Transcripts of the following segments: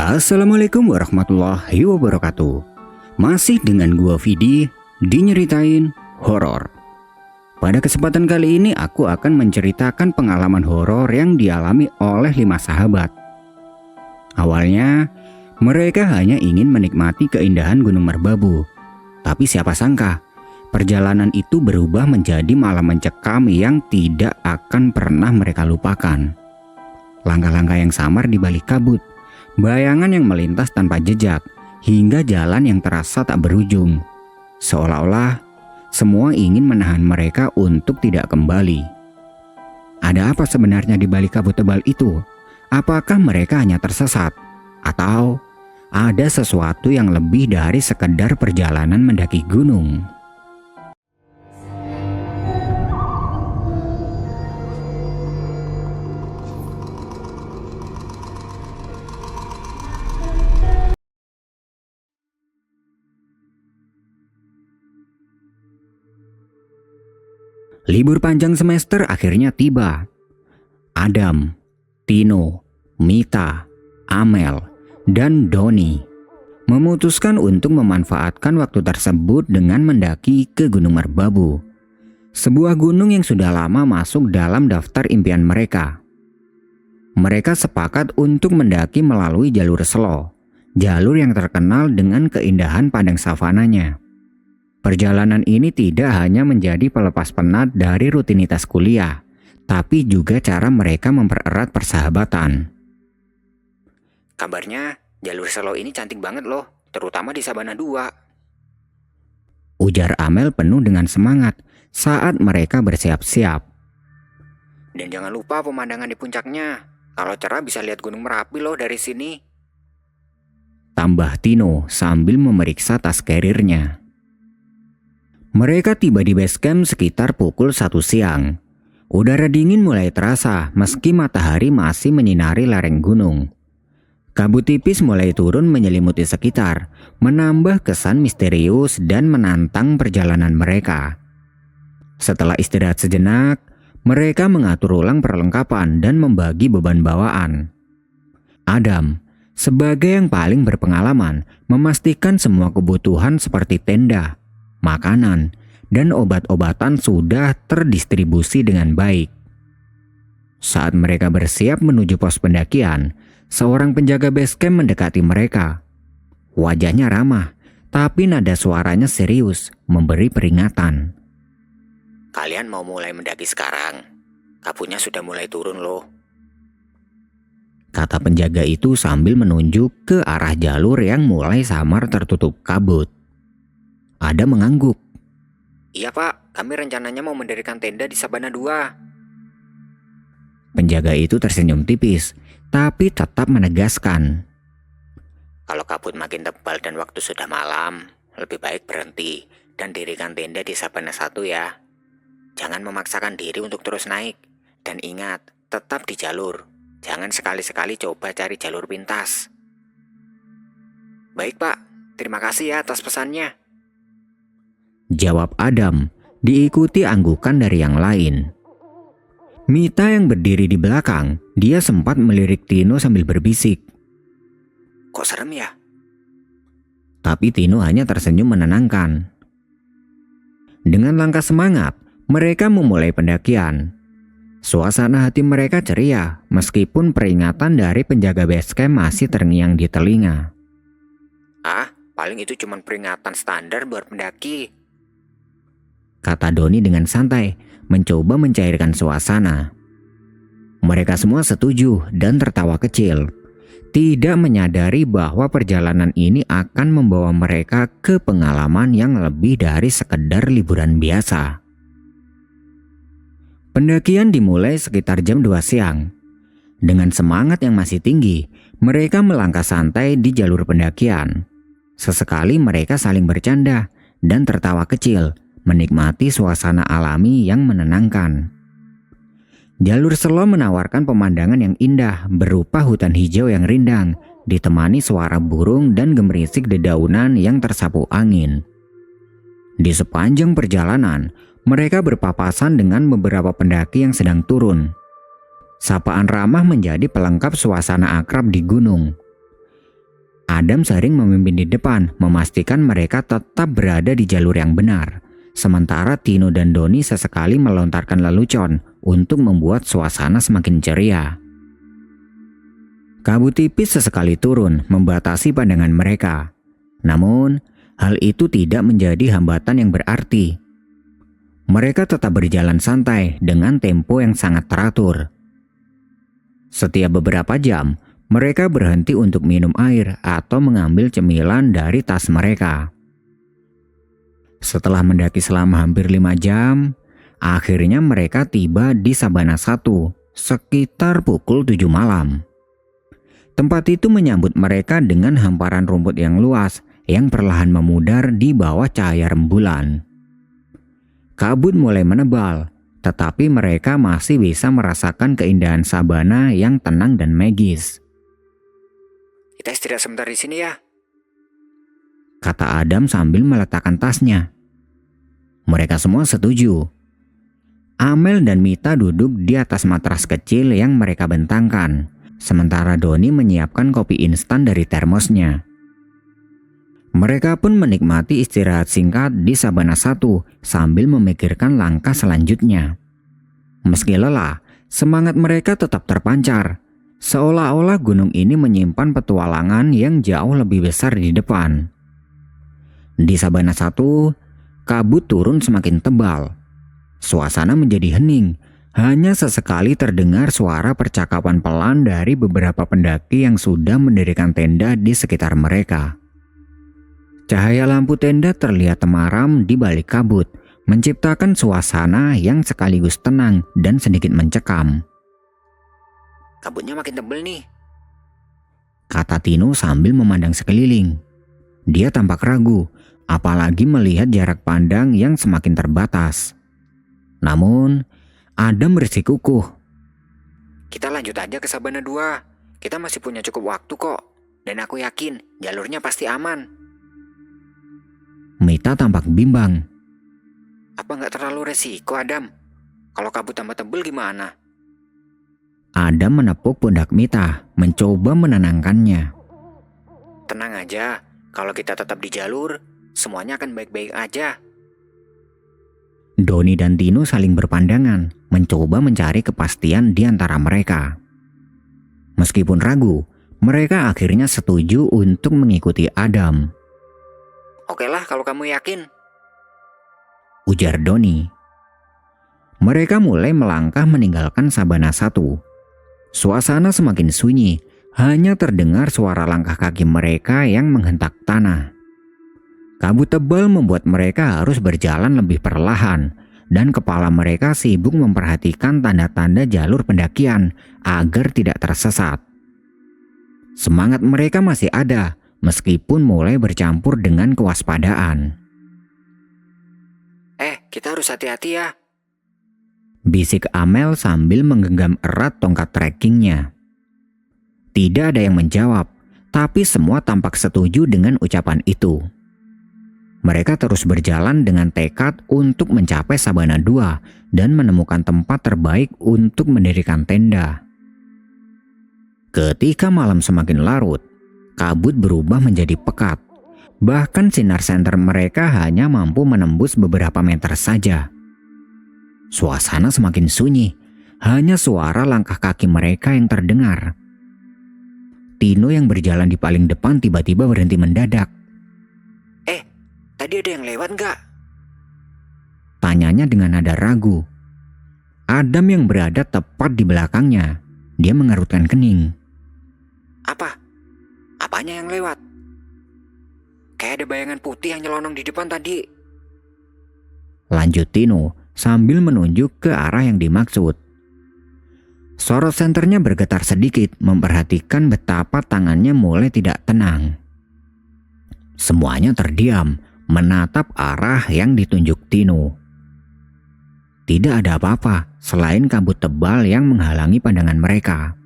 Assalamualaikum warahmatullahi wabarakatuh. Masih dengan gua Vidi di Nyeritain Horor. Pada kesempatan kali ini aku akan menceritakan pengalaman horor yang dialami oleh 5 sahabat. Awalnya mereka hanya ingin menikmati keindahan Gunung Merbabu. Tapi siapa sangka perjalanan itu berubah menjadi malam mencekam yang tidak akan pernah mereka lupakan. Langkah-langkah yang samar di balik kabut, bayangan yang melintas tanpa jejak, hingga jalan yang terasa tak berujung. Seolah-olah semua ingin menahan mereka untuk tidak kembali. Ada apa sebenarnya di balik kabut tebal itu? Apakah mereka hanya tersesat? Atau ada sesuatu yang lebih dari sekedar perjalanan mendaki gunung? Libur panjang semester akhirnya tiba. Adam, Tino, Mita, Amel, dan Doni memutuskan untuk memanfaatkan waktu tersebut dengan mendaki ke Gunung Merbabu, sebuah gunung yang sudah lama masuk dalam daftar impian mereka. Mereka sepakat untuk mendaki melalui jalur Selo, jalur yang terkenal dengan keindahan padang savananya. Perjalanan ini tidak hanya menjadi pelepas penat dari rutinitas kuliah, tapi juga cara mereka mempererat persahabatan. Kabarnya jalur Selo ini cantik banget loh, terutama di Sabana 2. Ujar Amel penuh dengan semangat saat mereka bersiap-siap. Dan jangan lupa pemandangan di puncaknya. Kalau cerah bisa lihat Gunung Merapi loh dari sini. Tambah Tino sambil memeriksa tas karirnya. Mereka tiba di base camp sekitar pukul 1 siang. Udara dingin mulai terasa meski matahari masih menyinari lereng gunung. Kabut tipis mulai turun menyelimuti sekitar, menambah kesan misterius dan menantang perjalanan mereka. Setelah istirahat sejenak, mereka mengatur ulang perlengkapan dan membagi beban bawaan. Adam, sebagai yang paling berpengalaman, memastikan semua kebutuhan seperti tenda, makanan, dan obat-obatan sudah terdistribusi dengan baik. Saat mereka bersiap menuju pos pendakian, seorang penjaga base camp mendekati mereka. Wajahnya ramah, tapi nada suaranya serius, memberi peringatan. Kalian mau mulai mendaki sekarang? Kabutnya sudah mulai turun loh. Kata penjaga itu sambil menunjuk ke arah jalur yang mulai samar tertutup kabut. Adam mengangguk. Iya pak, kami rencananya mau mendirikan tenda di Sabana 2. Penjaga itu tersenyum tipis, tapi tetap menegaskan. Kalau kabut makin tebal dan waktu sudah malam, lebih baik berhenti dan dirikan tenda di Sabana 1 ya. Jangan memaksakan diri untuk terus naik. Dan ingat, tetap di jalur. Jangan sekali-sekali coba cari jalur pintas. Baik pak, terima kasih ya atas pesannya. Jawab Adam, diikuti anggukan dari yang lain. Mita yang berdiri di belakang, dia sempat melirik Tino sambil berbisik. Kok serem ya? Tapi Tino hanya tersenyum menenangkan. Dengan langkah semangat, mereka memulai pendakian. Suasana hati mereka ceria, meskipun peringatan dari penjaga base camp masih terngiang di telinga. Ah, paling itu cuma peringatan standar buat pendaki, kata Doni dengan santai, mencoba mencairkan suasana. Mereka semua setuju dan tertawa kecil, tidak menyadari bahwa perjalanan ini akan membawa mereka ke pengalaman yang lebih dari sekedar liburan biasa. Pendakian dimulai sekitar jam 2 siang. Dengan semangat yang masih tinggi, mereka melangkah santai di jalur pendakian. Sesekali mereka saling bercanda dan tertawa kecil, menikmati suasana alami yang menenangkan. Jalur Selo menawarkan pemandangan yang indah berupa hutan hijau yang rindang, ditemani suara burung dan gemerisik dedaunan yang tersapu angin. Di sepanjang perjalanan, mereka berpapasan dengan beberapa pendaki yang sedang turun. Sapaan ramah menjadi pelengkap suasana akrab di gunung. Adam sering memimpin di depan, memastikan mereka tetap berada di jalur yang benar. Sementara Tino dan Doni sesekali melontarkan lelucon untuk membuat suasana semakin ceria. Kabut tipis sesekali turun membatasi pandangan mereka. Namun, hal itu tidak menjadi hambatan yang berarti. Mereka tetap berjalan santai dengan tempo yang sangat teratur. Setiap beberapa jam, mereka berhenti untuk minum air atau mengambil cemilan dari tas mereka. Setelah mendaki selama hampir 5 jam, akhirnya mereka tiba di Sabana 1 sekitar pukul 7 malam. Tempat itu menyambut mereka dengan hamparan rumput yang luas yang perlahan memudar di bawah cahaya rembulan. Kabut mulai menebal, tetapi mereka masih bisa merasakan keindahan sabana yang tenang dan magis. Kita istirahat sebentar di sini ya, kata Adam sambil meletakkan tasnya. Mereka semua setuju. Amel dan Mita duduk di atas matras kecil yang mereka bentangkan, sementara Doni menyiapkan kopi instan dari termosnya. Mereka pun menikmati istirahat singkat di Sabana 1 sambil memikirkan langkah selanjutnya. Meski lelah, semangat mereka tetap terpancar. Seolah-olah gunung ini menyimpan petualangan yang jauh lebih besar di depan. Di Sabana 1, kabut turun semakin tebal. Suasana menjadi hening, hanya sesekali terdengar suara percakapan pelan dari beberapa pendaki yang sudah mendirikan tenda di sekitar mereka. Cahaya lampu tenda terlihat temaram di balik kabut, menciptakan suasana yang sekaligus tenang dan sedikit mencekam. kabutnya makin tebel nih. Kata Tino sambil memandang sekeliling. Dia tampak ragu, apalagi melihat jarak pandang yang semakin terbatas. Namun, Adam bersikukuh. Kita lanjut aja ke Sabana 2. Kita masih punya cukup waktu kok. Dan aku yakin jalurnya pasti aman. Mita tampak bimbang. Apa nggak terlalu resiko, Adam? Kalau kabut tambah tebel gimana? Adam menepuk pundak Mita, mencoba menenangkannya. Tenang aja, kalau kita tetap di jalur, semuanya akan baik-baik aja. Doni dan Tino saling berpandangan, mencoba mencari kepastian di antara mereka. Meskipun ragu, mereka akhirnya setuju untuk mengikuti Adam. Oke lah kalau kamu yakin. Ujar Doni. Mereka mulai melangkah meninggalkan Sabana 1. Suasana semakin sunyi, hanya terdengar suara langkah kaki mereka yang menghentak tanah. Kabut tebal membuat mereka harus berjalan lebih perlahan, dan kepala mereka sibuk memperhatikan tanda-tanda jalur pendakian agar tidak tersesat. Semangat mereka masih ada, meskipun mulai bercampur dengan kewaspadaan. Kita harus hati-hati ya. Bisik Amel sambil menggenggam erat tongkat trekkingnya. Tidak ada yang menjawab, tapi semua tampak setuju dengan ucapan itu. Mereka terus berjalan dengan tekad untuk mencapai Sabana 2 dan menemukan tempat terbaik untuk mendirikan tenda. Ketika malam semakin larut, kabut berubah menjadi pekat. Bahkan sinar senter mereka hanya mampu menembus beberapa meter saja. Suasana semakin sunyi, hanya suara langkah kaki mereka yang terdengar. Tino yang berjalan di paling depan tiba-tiba berhenti mendadak. Tadi ada yang lewat nggak? Tanyanya dengan nada ragu. Adam yang berada tepat di belakangnya. Dia mengerutkan kening. Apa? Apanya yang lewat? Kayak ada bayangan putih yang nyelonong di depan tadi. Lanjut Tino sambil menunjuk ke arah yang dimaksud. Sorot senternya bergetar sedikit memperhatikan betapa tangannya mulai tidak tenang. Semuanya terdiam, menatap arah yang ditunjuk Tino. Tidak ada apa-apa selain kabut tebal yang menghalangi pandangan mereka.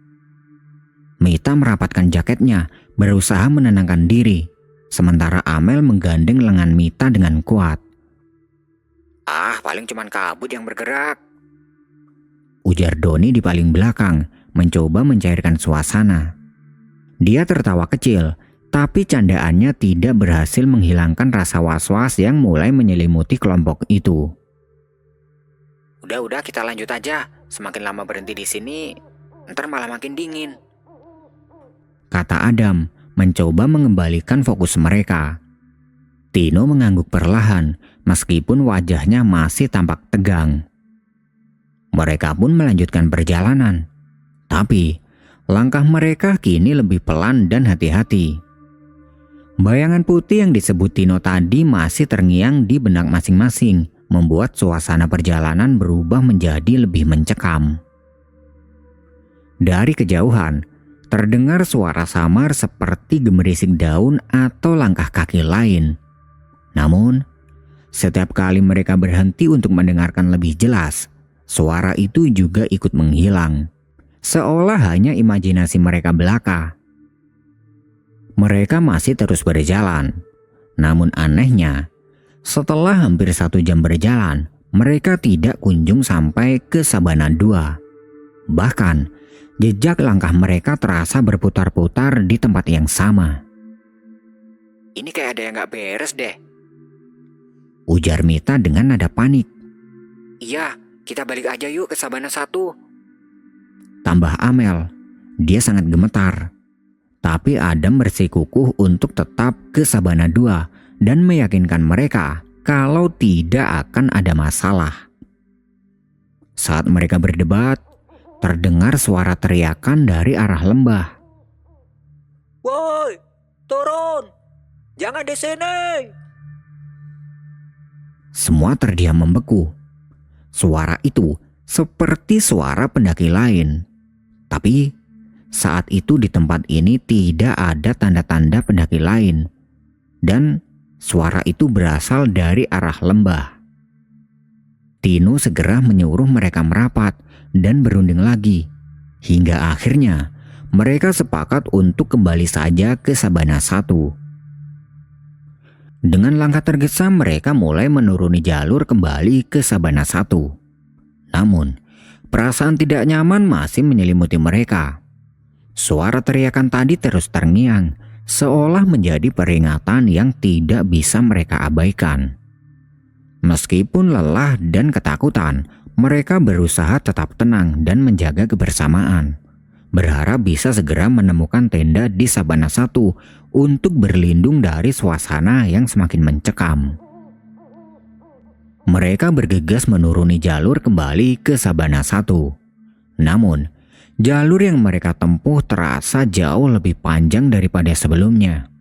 Mita merapatkan jaketnya, berusaha menenangkan diri, sementara Amel menggandeng lengan Mita dengan kuat. Paling cuman kabut yang bergerak. Ujar Doni di paling belakang, mencoba mencairkan suasana. Dia tertawa kecil, Tapi candaannya tidak berhasil menghilangkan rasa was-was yang mulai menyelimuti kelompok itu. Udah, kita lanjut aja. Semakin lama berhenti di sini, ntar malah makin dingin. Kata Adam, mencoba mengembalikan fokus mereka. Tino mengangguk perlahan, meskipun wajahnya masih tampak tegang. Mereka pun melanjutkan perjalanan. Tapi, langkah mereka kini lebih pelan dan hati-hati. Bayangan putih yang disebut Tino tadi masih terngiang di benak masing-masing, membuat suasana perjalanan berubah menjadi lebih mencekam. Dari kejauhan, terdengar suara samar seperti gemerisik daun atau langkah kaki lain. Namun, setiap kali mereka berhenti untuk mendengarkan lebih jelas, suara itu juga ikut menghilang, seolah hanya imajinasi mereka belaka. Mereka masih terus berjalan. Namun anehnya, setelah hampir 1 jam berjalan, mereka tidak kunjung sampai ke Sabana 2. Bahkan, jejak langkah mereka terasa berputar-putar di tempat yang sama. Ini kayak ada yang gak beres deh. Ujar Mita dengan nada panik. Iya, kita balik aja yuk ke Sabana 1. Tambah Amel, dia sangat gemetar. Tapi Adam bersikukuh untuk tetap ke Sabana 2 dan meyakinkan mereka kalau tidak akan ada masalah. Saat mereka berdebat, terdengar suara teriakan dari arah lembah. Woi, turun! Jangan di sini! Semua terdiam membeku. Suara itu seperti suara pendaki lain. Tapi saat itu di tempat ini tidak ada tanda-tanda pendaki lain. Dan suara itu berasal dari arah lembah. Tino segera menyuruh mereka merapat dan berunding lagi. Hingga akhirnya mereka sepakat untuk kembali saja ke Sabana 1. Dengan langkah tergesa mereka mulai menuruni jalur kembali ke Sabana 1. Namun, perasaan tidak nyaman masih menyelimuti mereka. Suara teriakan tadi terus terngiang, seolah menjadi peringatan yang tidak bisa mereka abaikan. Meskipun lelah dan ketakutan, mereka berusaha tetap tenang dan menjaga kebersamaan. Berharap bisa segera menemukan tenda di Sabana 1 untuk berlindung dari suasana yang semakin mencekam. Mereka bergegas menuruni jalur kembali ke Sabana 1. Namun, jalur yang mereka tempuh terasa jauh lebih panjang daripada sebelumnya.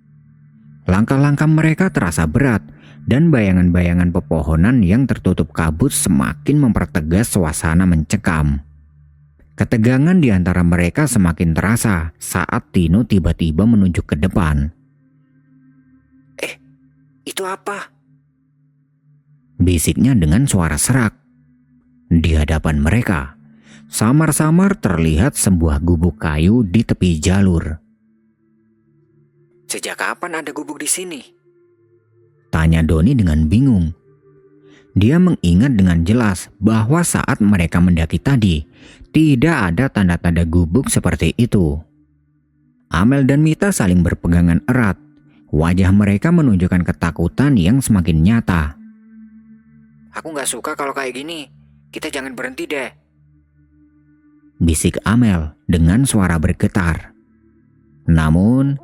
Langkah-langkah mereka terasa berat dan bayangan-bayangan pepohonan yang tertutup kabut semakin mempertegas suasana mencekam. Ketegangan di antara mereka semakin terasa saat Tino tiba-tiba menunjuk ke depan. Itu apa? Bisiknya dengan suara serak. Di hadapan mereka, samar-samar terlihat sebuah gubuk kayu di tepi jalur. Sejak kapan ada gubuk di sini? Tanya Doni dengan bingung. Dia mengingat dengan jelas bahwa saat mereka mendaki tadi, tidak ada tanda-tanda gubuk seperti itu. Amel dan Mita saling berpegangan erat. Wajah mereka menunjukkan ketakutan yang semakin nyata. Aku gak suka kalau kayak gini. Kita jangan berhenti deh. Bisik Amel dengan suara bergetar. Namun,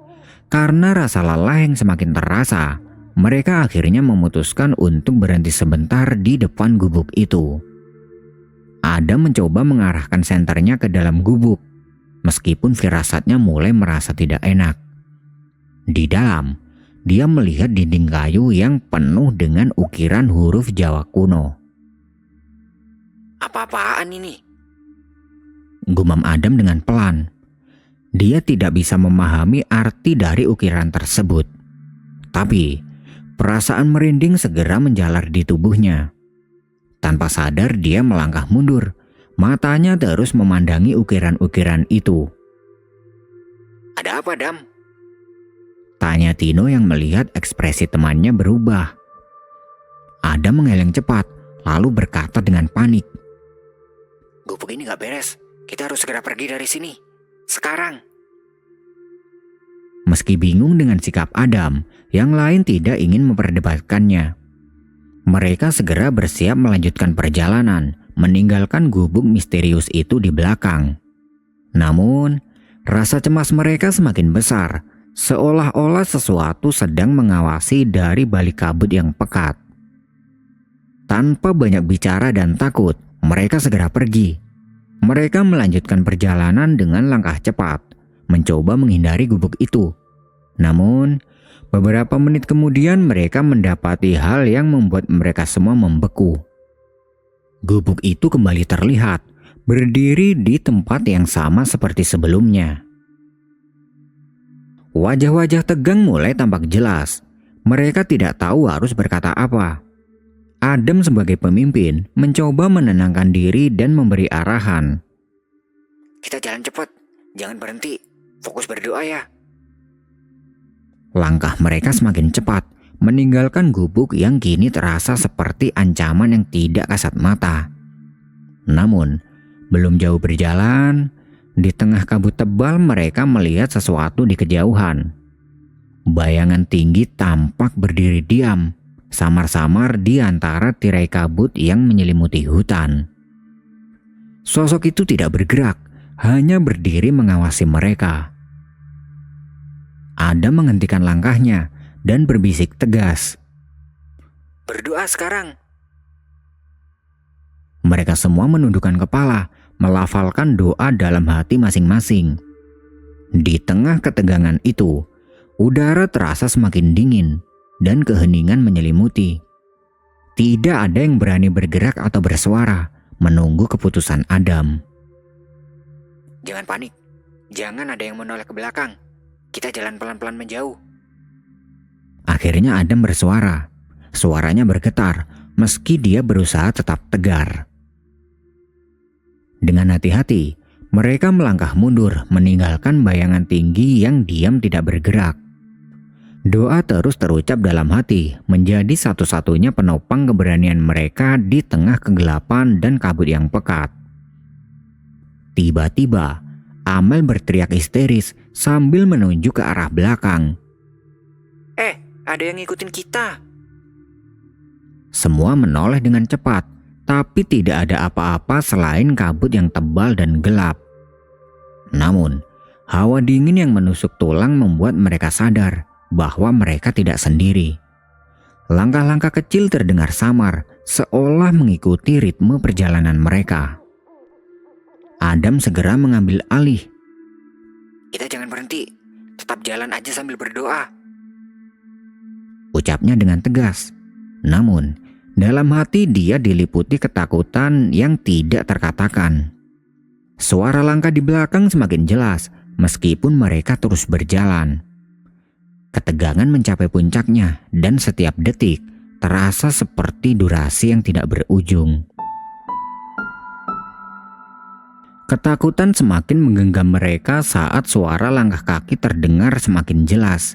karena rasa lelah yang semakin terasa, mereka akhirnya memutuskan untuk berhenti sebentar di depan gubuk itu. Adam mencoba mengarahkan senternya ke dalam gubuk, meskipun firasatnya mulai merasa tidak enak. Di dalam, dia melihat dinding kayu yang penuh dengan ukiran huruf Jawa kuno. Apa-apaan ini? Gumam Adam dengan pelan. Dia tidak bisa memahami arti dari ukiran tersebut. Tapi, perasaan merinding segera menjalar di tubuhnya. Tanpa sadar dia melangkah mundur. Matanya terus memandangi ukiran-ukiran itu. Ada apa, Dam? Tanya Tino yang melihat ekspresi temannya berubah. Adam mengeleng cepat, lalu berkata dengan panik. Gubuk ini gak beres. Kita harus segera pergi dari sini. Sekarang. Meski bingung dengan sikap Adam, yang lain tidak ingin memperdebatkannya. Mereka segera bersiap melanjutkan perjalanan, meninggalkan gubuk misterius itu di belakang. Namun, rasa cemas mereka semakin besar, seolah-olah sesuatu sedang mengawasi dari balik kabut yang pekat. Tanpa banyak bicara dan takut, mereka segera pergi. Mereka melanjutkan perjalanan dengan langkah cepat, mencoba menghindari gubuk itu. Namun, beberapa menit kemudian mereka mendapati hal yang membuat mereka semua membeku. Gubuk itu kembali terlihat, berdiri di tempat yang sama seperti sebelumnya. Wajah-wajah tegang mulai tampak jelas. Mereka tidak tahu harus berkata apa. Adam sebagai pemimpin mencoba menenangkan diri dan memberi arahan. Kita jalan cepat, jangan berhenti, fokus berdoa ya. Langkah mereka semakin cepat, meninggalkan gubuk yang kini terasa seperti ancaman yang tidak kasat mata. Namun, belum jauh berjalan, di tengah kabut tebal mereka melihat sesuatu di kejauhan. Bayangan tinggi tampak berdiri diam, samar-samar di antara tirai kabut yang menyelimuti hutan. Sosok itu tidak bergerak, hanya berdiri mengawasi mereka. Adam menghentikan langkahnya dan berbisik tegas. Berdoa sekarang. Mereka semua menundukkan kepala, melafalkan doa dalam hati masing-masing. Di tengah ketegangan itu, udara terasa semakin dingin dan keheningan menyelimuti. Tidak ada yang berani bergerak atau bersuara, menunggu keputusan Adam. Jangan panik, jangan ada yang menoleh ke belakang. Kita jalan pelan-pelan menjauh. Akhirnya Adam bersuara. Suaranya bergetar meski dia berusaha tetap tegar. Dengan hati-hati, mereka melangkah mundur meninggalkan bayangan tinggi yang diam tidak bergerak. Doa terus terucap dalam hati menjadi satu-satunya penopang keberanian mereka di tengah kegelapan dan kabut yang pekat. Tiba-tiba, Amel berteriak histeris sambil menunjuk ke arah belakang. Ada yang ngikutin kita. Semua menoleh dengan cepat, tapi tidak ada apa-apa selain kabut yang tebal dan gelap. Namun, hawa dingin yang menusuk tulang membuat mereka sadar bahwa mereka tidak sendiri. Langkah-langkah kecil terdengar samar, seolah mengikuti ritme perjalanan mereka. Adam segera mengambil alih. Kita jangan berhenti, tetap jalan aja sambil berdoa. Ucapnya dengan tegas. Namun, dalam hati dia diliputi ketakutan yang tidak terkatakan. Suara langkah di belakang semakin jelas meskipun mereka terus berjalan. Ketegangan mencapai puncaknya dan setiap detik terasa seperti durasi yang tidak berujung. Ketakutan semakin menggenggam mereka saat suara langkah kaki terdengar semakin jelas.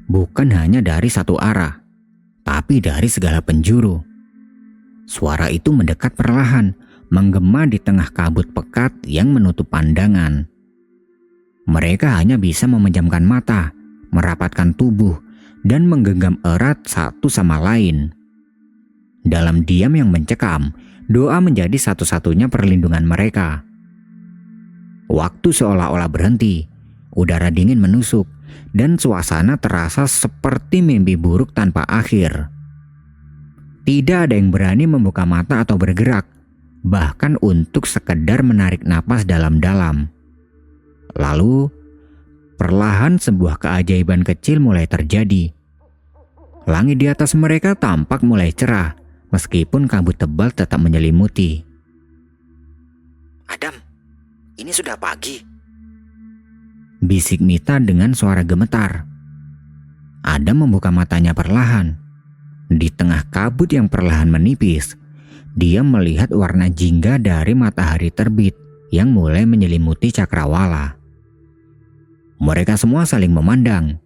Bukan hanya dari satu arah, tapi dari segala penjuru. Suara itu mendekat perlahan, menggema di tengah kabut pekat yang menutup pandangan. Mereka hanya bisa memejamkan mata, merapatkan tubuh, dan menggenggam erat satu sama lain. Dalam diam yang mencekam, doa menjadi satu-satunya perlindungan mereka. Waktu seolah-olah berhenti, udara dingin menusuk, dan suasana terasa seperti mimpi buruk tanpa akhir. Tidak ada yang berani membuka mata atau bergerak, bahkan untuk sekedar menarik napas dalam-dalam. Lalu, perlahan sebuah keajaiban kecil mulai terjadi. Langit di atas mereka tampak mulai cerah, meskipun kabut tebal tetap menyelimuti. Adam, ini sudah pagi. Bisik Mita dengan suara gemetar. Adam membuka matanya perlahan. Di tengah kabut yang perlahan menipis, dia melihat warna jingga dari matahari terbit yang mulai menyelimuti cakrawala. Mereka semua saling memandang.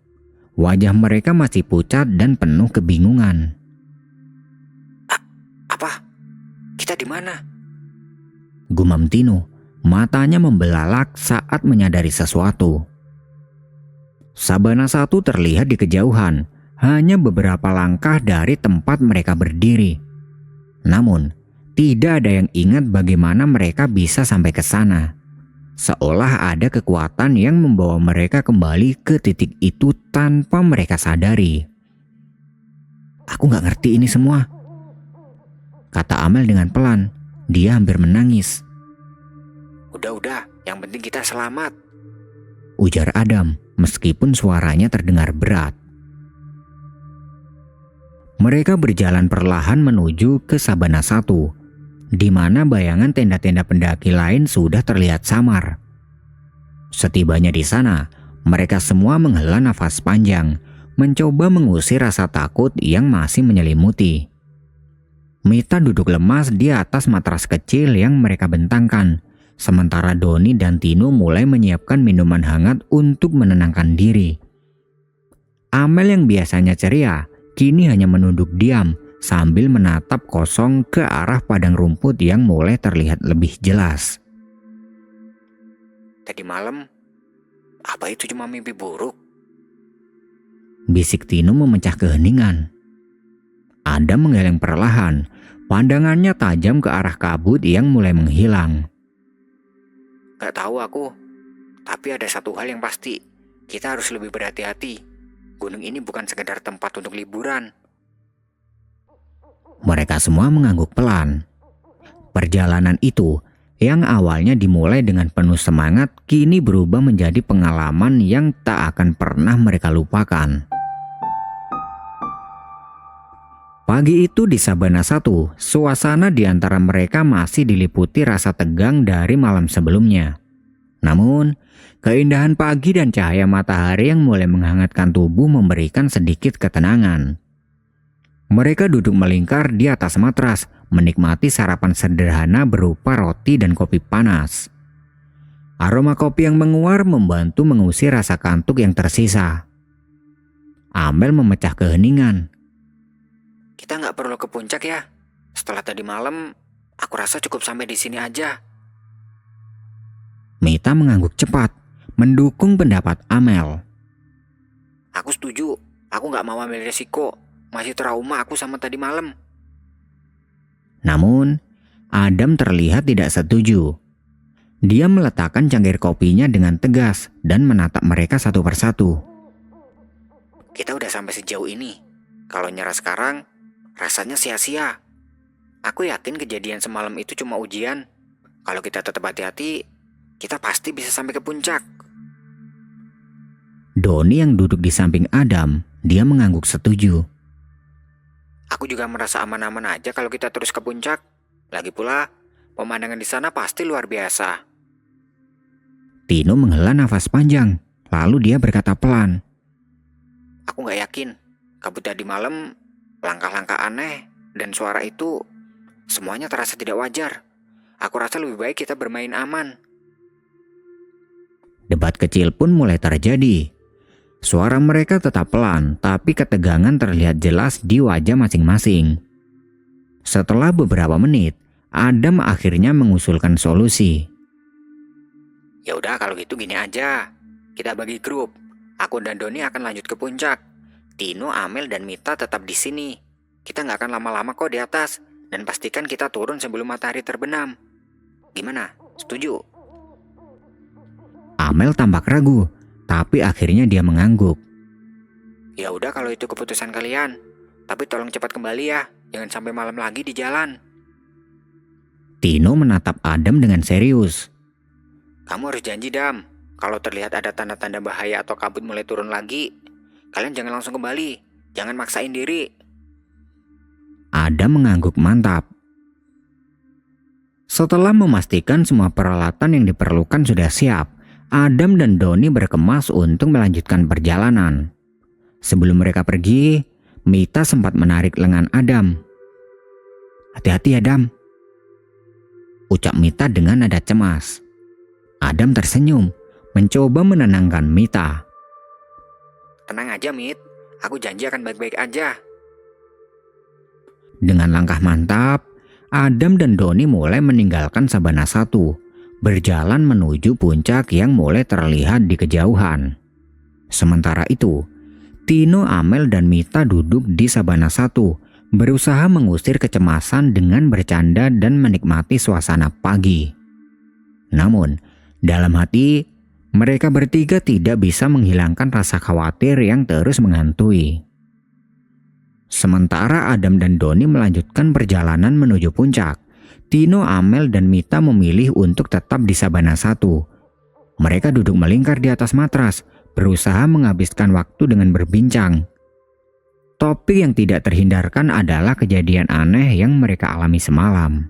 Wajah mereka masih pucat dan penuh kebingungan. Apa? Kita di mana? Gumam Tino, matanya membelalak saat menyadari sesuatu. Sabana 1 terlihat di kejauhan, hanya beberapa langkah dari tempat mereka berdiri. Namun, tidak ada yang ingat bagaimana mereka bisa sampai ke sana. Seolah ada kekuatan yang membawa mereka kembali ke titik itu tanpa mereka sadari. "Aku gak ngerti ini semua," kata Amel dengan pelan. Dia hampir menangis. Udah, yang penting kita selamat, ujar Adam meskipun suaranya terdengar berat. Mereka berjalan perlahan menuju ke Sabana 1, di mana bayangan tenda-tenda pendaki lain sudah terlihat samar. Setibanya di sana, mereka semua menghela nafas panjang, mencoba mengusir rasa takut yang masih menyelimuti. Mita duduk lemas di atas matras kecil yang mereka bentangkan, sementara Doni dan Tino mulai menyiapkan minuman hangat untuk menenangkan diri. Amel yang biasanya ceria, kini hanya menunduk diam sambil menatap kosong ke arah padang rumput yang mulai terlihat lebih jelas. Tadi malam, apa itu cuma mimpi buruk? Bisik Tino memecah keheningan. Adam menggeleng perlahan, pandangannya tajam ke arah kabut yang mulai menghilang. Gak tahu aku, tapi ada satu hal yang pasti, kita harus lebih berhati-hati. Gunung ini bukan sekedar tempat untuk liburan. Mereka semua mengangguk pelan. Perjalanan itu yang awalnya dimulai dengan penuh semangat kini berubah menjadi pengalaman yang tak akan pernah mereka lupakan. Pagi itu di Sabana 1, suasana di antara mereka masih diliputi rasa tegang dari malam sebelumnya. Namun, keindahan pagi dan cahaya matahari yang mulai menghangatkan tubuh memberikan sedikit ketenangan. Mereka duduk melingkar di atas matras, menikmati sarapan sederhana berupa roti dan kopi panas. Aroma kopi yang menguar membantu mengusir rasa kantuk yang tersisa. Amel memecah keheningan. Kita nggak perlu ke puncak ya. Setelah tadi malam, aku rasa cukup sampai di sini aja. Mita mengangguk cepat, mendukung pendapat Amel. Aku setuju, aku nggak mau ambil resiko. Masih trauma aku sama tadi malam. Namun, Adam terlihat tidak setuju. Dia meletakkan cangkir kopinya dengan tegas dan menatap mereka satu persatu. Kita udah sampai sejauh ini. Kalau nyerah sekarang, rasanya sia-sia. Aku yakin kejadian semalam itu cuma ujian. Kalau kita tetap hati-hati, kita pasti bisa sampai ke puncak. Doni yang duduk di samping Adam, dia mengangguk setuju. Aku juga merasa aman-aman aja kalau kita terus ke puncak. Lagi pula, pemandangan di sana pasti luar biasa. Tino menghela nafas panjang, lalu dia berkata pelan. Aku gak yakin, kabut tadi malam, langkah-langkah aneh, dan suara itu, semuanya terasa tidak wajar. Aku rasa lebih baik kita bermain aman. Debat kecil pun mulai terjadi. Suara mereka tetap pelan, tapi ketegangan terlihat jelas di wajah masing-masing. Setelah beberapa menit, Adam akhirnya mengusulkan solusi. Ya udah kalau gitu gini aja. Kita bagi grup. Aku dan Doni akan lanjut ke puncak. Tino, Amel, dan Mita tetap di sini. Kita nggak akan lama-lama kok di atas. Dan pastikan kita turun sebelum matahari terbenam. Gimana? Setuju? Amel tampak ragu, tapi akhirnya dia mengangguk. Ya udah kalau itu keputusan kalian. Tapi tolong cepat kembali ya. Jangan sampai malam lagi di jalan. Tino menatap Adam dengan serius. Kamu harus janji, Dam. Kalau terlihat ada tanda-tanda bahaya atau kabut mulai turun lagi, kalian jangan langsung kembali. Jangan maksain diri. Adam mengangguk mantap. Setelah memastikan semua peralatan yang diperlukan sudah siap, Adam dan Doni berkemas untuk melanjutkan perjalanan. Sebelum mereka pergi, Mita sempat menarik lengan Adam. Hati-hati ya, Adam, ucap Mita dengan nada cemas. Adam tersenyum, mencoba menenangkan Mita. Tenang aja, Mit. Aku janji akan baik-baik aja. Dengan langkah mantap, Adam dan Doni mulai meninggalkan Sabana 1, berjalan menuju puncak yang mulai terlihat di kejauhan. Sementara itu, Tino, Amel, dan Mita duduk di Sabana 1, berusaha mengusir kecemasan dengan bercanda dan menikmati suasana pagi. Namun, dalam hati, mereka bertiga tidak bisa menghilangkan rasa khawatir yang terus menghantui. Sementara Adam dan Doni melanjutkan perjalanan menuju puncak, Tino, Amel, dan Mita memilih untuk tetap di Sabana 1. Mereka duduk melingkar di atas matras, berusaha menghabiskan waktu dengan berbincang. Topik yang tidak terhindarkan adalah kejadian aneh yang mereka alami semalam.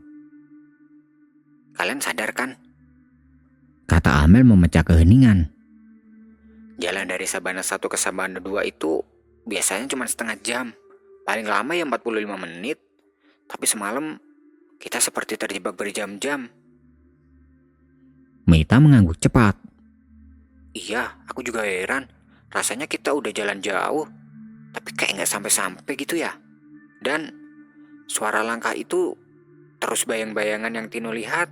Kalian sadar kan? Kata Amel memecah keheningan. Jalan dari Sabana 1 ke Sabana 2 itu biasanya cuma setengah jam. Paling lama ya 45 menit. Tapi semalam kita seperti terjebak berjam-jam. Mita mengangguk cepat. Iya, aku juga heran. Rasanya kita udah jalan jauh, tapi kayak nggak sampai-sampai gitu ya. Dan suara langkah itu terus bayang-bayangan yang Tino lihat.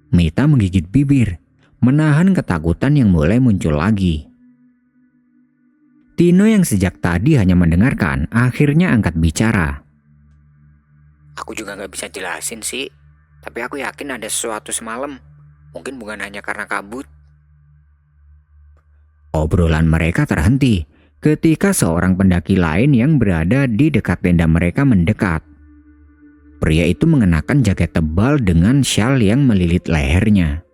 Mita menggigit bibir, menahan ketakutan yang mulai muncul lagi. Tino yang sejak tadi hanya mendengarkan, akhirnya angkat bicara. Aku juga nggak bisa jelasin sih, tapi aku yakin ada sesuatu semalam. Mungkin bukan hanya karena kabut. Obrolan mereka terhenti ketika seorang pendaki lain yang berada di dekat tenda mereka mendekat. Pria itu mengenakan jaket tebal dengan syal yang melilit lehernya.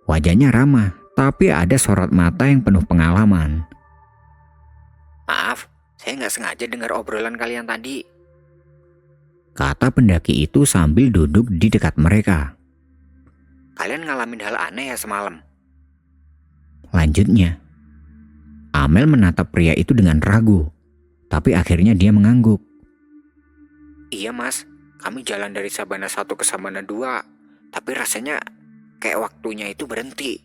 Wajahnya ramah, tapi ada sorot mata yang penuh pengalaman. Maaf, saya nggak sengaja dengar obrolan kalian tadi. Kata pendaki itu sambil duduk di dekat mereka. Kalian ngalamin hal aneh ya semalam? Lanjutnya, Amel menatap pria itu dengan ragu, tapi akhirnya dia mengangguk. Iya mas, kami jalan dari Sabana 1 ke Sabana 2, tapi rasanya kayak waktunya itu berhenti.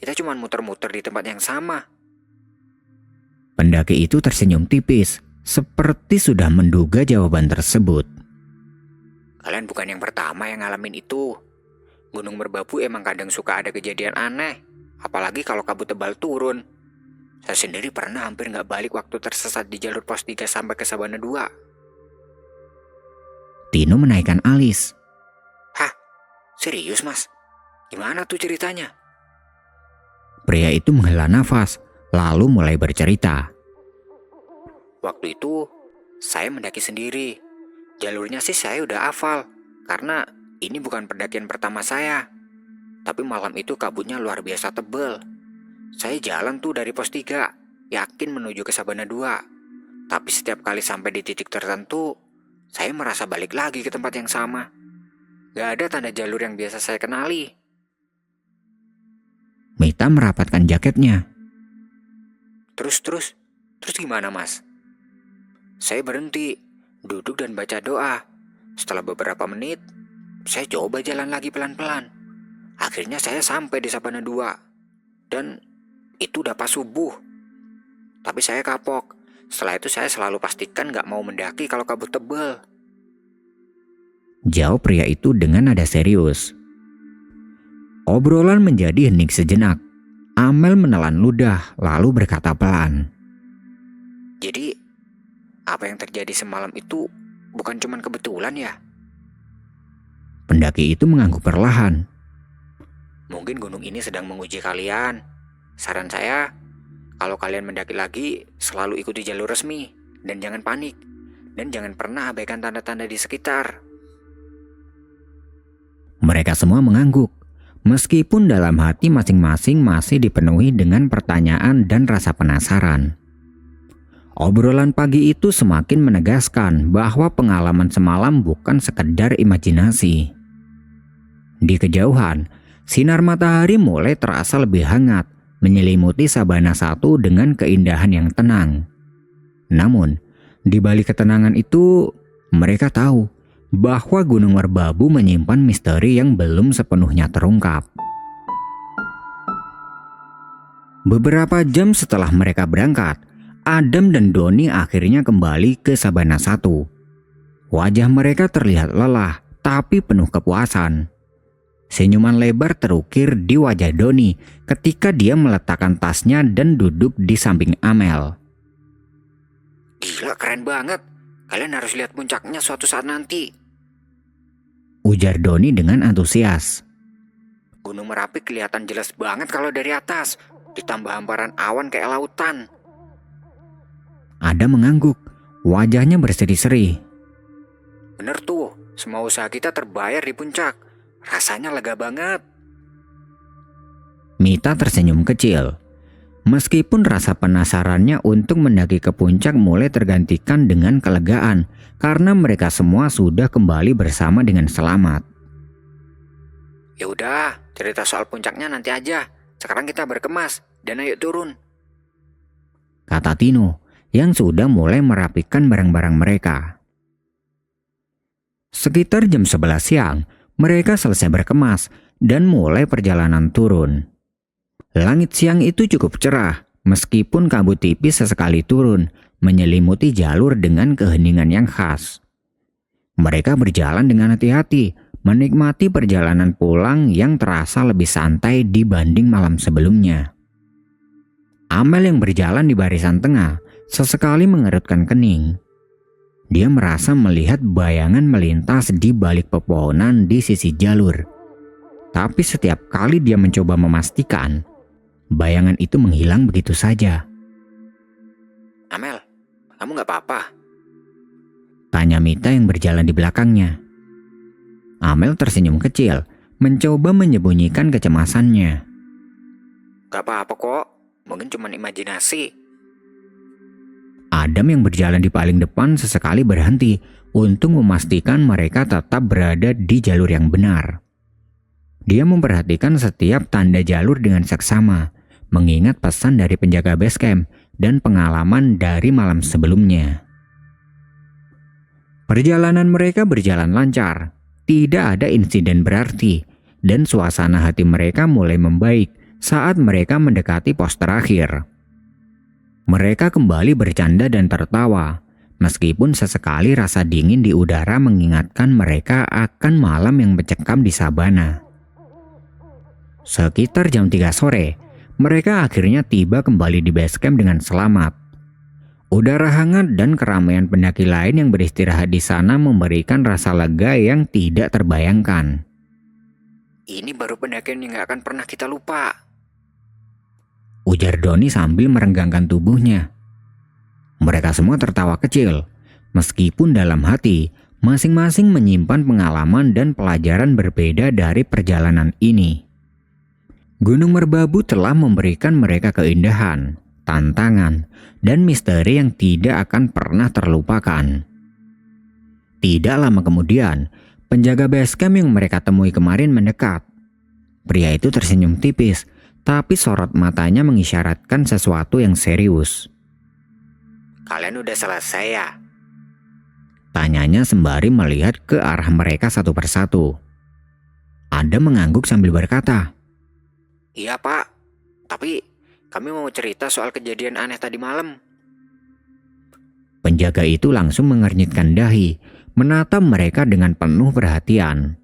Kita cuma muter-muter di tempat yang sama. Pendaki itu tersenyum tipis, seperti sudah menduga jawaban tersebut. Kalian bukan yang pertama yang ngalamin itu. Gunung Merbabu emang kadang suka ada kejadian aneh, apalagi kalau kabut tebal turun. Saya sendiri pernah hampir nggak balik waktu tersesat di jalur pos 3 sampai ke Sabana 2. Tino menaikkan alis. Hah? Serius mas? Gimana tuh ceritanya? Pria itu menghela nafas, lalu mulai bercerita. Waktu itu, saya mendaki sendiri. Jalurnya sih saya udah hafal, karena ini bukan pendakian pertama saya. Tapi malam itu kabutnya luar biasa tebal. Saya jalan tuh dari pos 3, yakin menuju ke Sabana 2. Tapi setiap kali sampai di titik tertentu, saya merasa balik lagi ke tempat yang sama. Gak ada tanda jalur yang biasa saya kenali. Mita merapatkan jaketnya. Terus gimana mas? Saya berhenti, duduk dan baca doa. Setelah beberapa menit, saya coba jalan lagi pelan-pelan. Akhirnya saya sampai di Sabana 2. Dan itu udah pas subuh. Tapi saya kapok. Setelah itu saya selalu pastikan gak mau mendaki kalau kabut tebal. Jawab pria itu dengan nada serius. Obrolan menjadi hening sejenak. Amel menelan ludah lalu berkata pelan. Jadi, apa yang terjadi semalam itu bukan cuma kebetulan ya? Pendaki itu mengangguk perlahan. Mungkin gunung ini sedang menguji kalian. Saran saya, kalau kalian mendaki lagi, selalu ikuti jalur resmi. Dan jangan panik. Dan jangan pernah abaikan tanda-tanda di sekitar. Mereka semua mengangguk, meskipun dalam hati masing-masing masih dipenuhi dengan pertanyaan dan rasa penasaran. Obrolan pagi itu semakin menegaskan bahwa pengalaman semalam bukan sekedar imajinasi. Di kejauhan, sinar matahari mulai terasa lebih hangat, menyelimuti Sabana 1 dengan keindahan yang tenang. Namun, di balik ketenangan itu, mereka tahu bahwa Gunung Merbabu menyimpan misteri yang belum sepenuhnya terungkap. Beberapa jam setelah mereka berangkat, Adam dan Doni akhirnya kembali ke Sabana 1. Wajah mereka terlihat lelah, tapi penuh kepuasan. Senyuman lebar terukir di wajah Doni ketika dia meletakkan tasnya dan duduk di samping Amel. Gila, keren banget. Kalian harus lihat puncaknya suatu saat nanti. Ujar Doni dengan antusias. Gunung Merapi kelihatan jelas banget kalau dari atas. Ditambah hamparan awan kayak lautan. Adam mengangguk. Wajahnya berseri-seri. Bener tuh, semua usaha kita terbayar di puncak. Rasanya lega banget. Mita tersenyum kecil. Meskipun rasa penasarannya untuk mendaki ke puncak mulai tergantikan dengan kelegaan karena mereka semua sudah kembali bersama dengan selamat. Ya udah, cerita soal puncaknya nanti aja. Sekarang kita berkemas dan ayo turun. Kata Tino yang sudah mulai merapikan barang-barang mereka. Sekitar jam 11 siang, mereka selesai berkemas dan mulai perjalanan turun. Langit siang itu cukup cerah, meskipun kabut tipis sesekali turun, menyelimuti jalur dengan keheningan yang khas. Mereka berjalan dengan hati-hati, menikmati perjalanan pulang yang terasa lebih santai dibanding malam sebelumnya. Amel yang berjalan di barisan tengah, sesekali mengerutkan kening. Dia merasa melihat bayangan melintas di balik pepohonan di sisi jalur. Tapi setiap kali dia mencoba memastikan, bayangan itu menghilang begitu saja. Amel, kamu gak apa-apa? Tanya Mita yang berjalan di belakangnya. Amel tersenyum kecil, mencoba menyembunyikan kecemasannya. Gak apa-apa kok, mungkin cuma imajinasi. Adam yang berjalan di paling depan sesekali berhenti untuk memastikan mereka tetap berada di jalur yang benar. Dia memperhatikan setiap tanda jalur dengan seksama, mengingat pesan dari penjaga base camp dan pengalaman dari malam sebelumnya. Perjalanan mereka berjalan lancar, tidak ada insiden berarti, dan suasana hati mereka mulai membaik saat mereka mendekati pos terakhir. Mereka kembali bercanda dan tertawa, meskipun sesekali rasa dingin di udara mengingatkan mereka akan malam yang mencekam di sabana. Sekitar jam 3 sore, mereka akhirnya tiba kembali di base camp dengan selamat. Udara hangat dan keramaian pendaki lain yang beristirahat di sana memberikan rasa lega yang tidak terbayangkan. Ini baru pendakian yang gak akan pernah kita lupa. Ujar Doni sambil merenggangkan tubuhnya. Mereka semua tertawa kecil, meskipun dalam hati masing-masing menyimpan pengalaman dan pelajaran berbeda dari perjalanan ini. Gunung Merbabu telah memberikan mereka keindahan, tantangan, dan misteri yang tidak akan pernah terlupakan. Tidak lama kemudian, penjaga base camp yang mereka temui kemarin mendekat. Pria itu tersenyum tipis, tapi sorot matanya mengisyaratkan sesuatu yang serius. Kalian udah selesai ya? Tanyanya sembari melihat ke arah mereka satu persatu. Adam mengangguk sambil berkata, Iya pak, tapi kami mau cerita soal kejadian aneh tadi malam. Penjaga itu langsung mengernyitkan dahi, menatap mereka dengan penuh perhatian.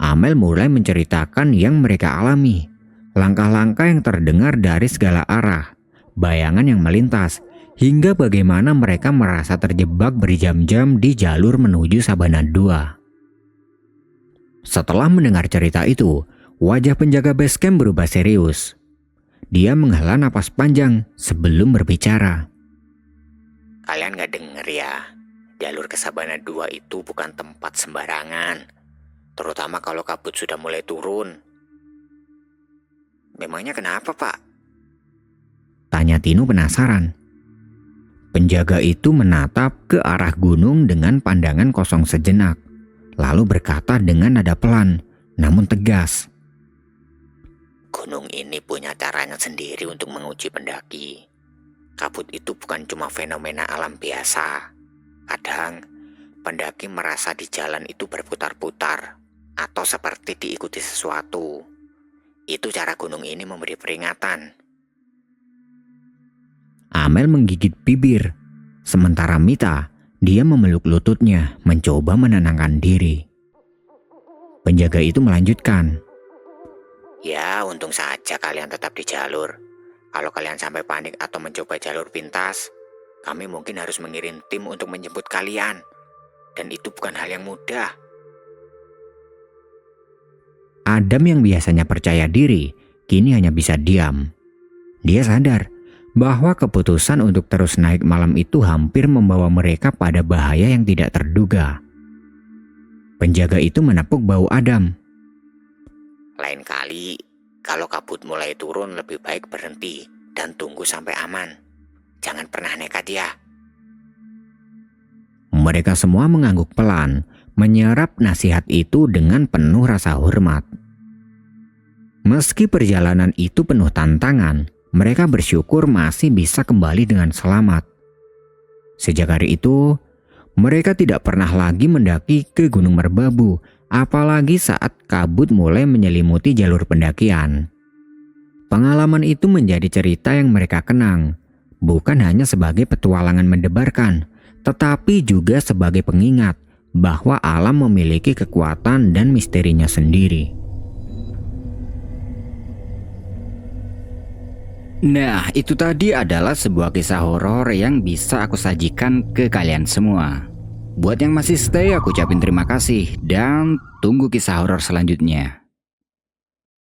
Amel mulai menceritakan yang mereka alami. Langkah-langkah yang terdengar dari segala arah, bayangan yang melintas, hingga bagaimana mereka merasa terjebak berjam-jam di jalur menuju Sabana 2. Setelah mendengar cerita itu, wajah penjaga base camp berubah serius. Dia menghela napas panjang sebelum berbicara. Kalian gak denger ya, jalur ke Sabana 2 itu bukan tempat sembarangan. Terutama kalau kabut sudah mulai turun. Memangnya kenapa, Pak? Tanya Tino penasaran. Penjaga itu menatap ke arah gunung dengan pandangan kosong sejenak, lalu berkata dengan nada pelan, namun tegas. Gunung ini punya caranya sendiri untuk menguji pendaki. Kabut itu bukan cuma fenomena alam biasa. Kadang, pendaki merasa di jalan itu berputar-putar, atau seperti diikuti sesuatu. Itu cara gunung ini memberi peringatan. Amel menggigit bibir, sementara Mita, dia memeluk lututnya, mencoba menenangkan diri. Penjaga itu melanjutkan. Ya, untung saja kalian tetap di jalur. Kalau kalian sampai panik atau mencoba jalur pintas, kami mungkin harus mengirim tim untuk menjemput kalian. Dan itu bukan hal yang mudah. Adam yang biasanya percaya diri, kini hanya bisa diam. Dia sadar bahwa keputusan untuk terus naik malam itu hampir membawa mereka pada bahaya yang tidak terduga. Penjaga itu menepuk bahu Adam. Lain kali, kalau kabut mulai turun lebih baik berhenti dan tunggu sampai aman. Jangan pernah nekat ya. Mereka semua mengangguk pelan, menyerap nasihat itu dengan penuh rasa hormat. Meski perjalanan itu penuh tantangan, mereka bersyukur masih bisa kembali dengan selamat. Sejak hari itu, mereka tidak pernah lagi mendaki ke Gunung Merbabu, apalagi saat kabut mulai menyelimuti jalur pendakian. Pengalaman itu menjadi cerita yang mereka kenang, bukan hanya sebagai petualangan mendebarkan, tetapi juga sebagai pengingat bahwa alam memiliki kekuatan dan misterinya sendiri. Nah, itu tadi adalah sebuah kisah horor yang bisa aku sajikan ke kalian semua. Buat yang masih stay, aku ucapin terima kasih dan tunggu kisah horor selanjutnya.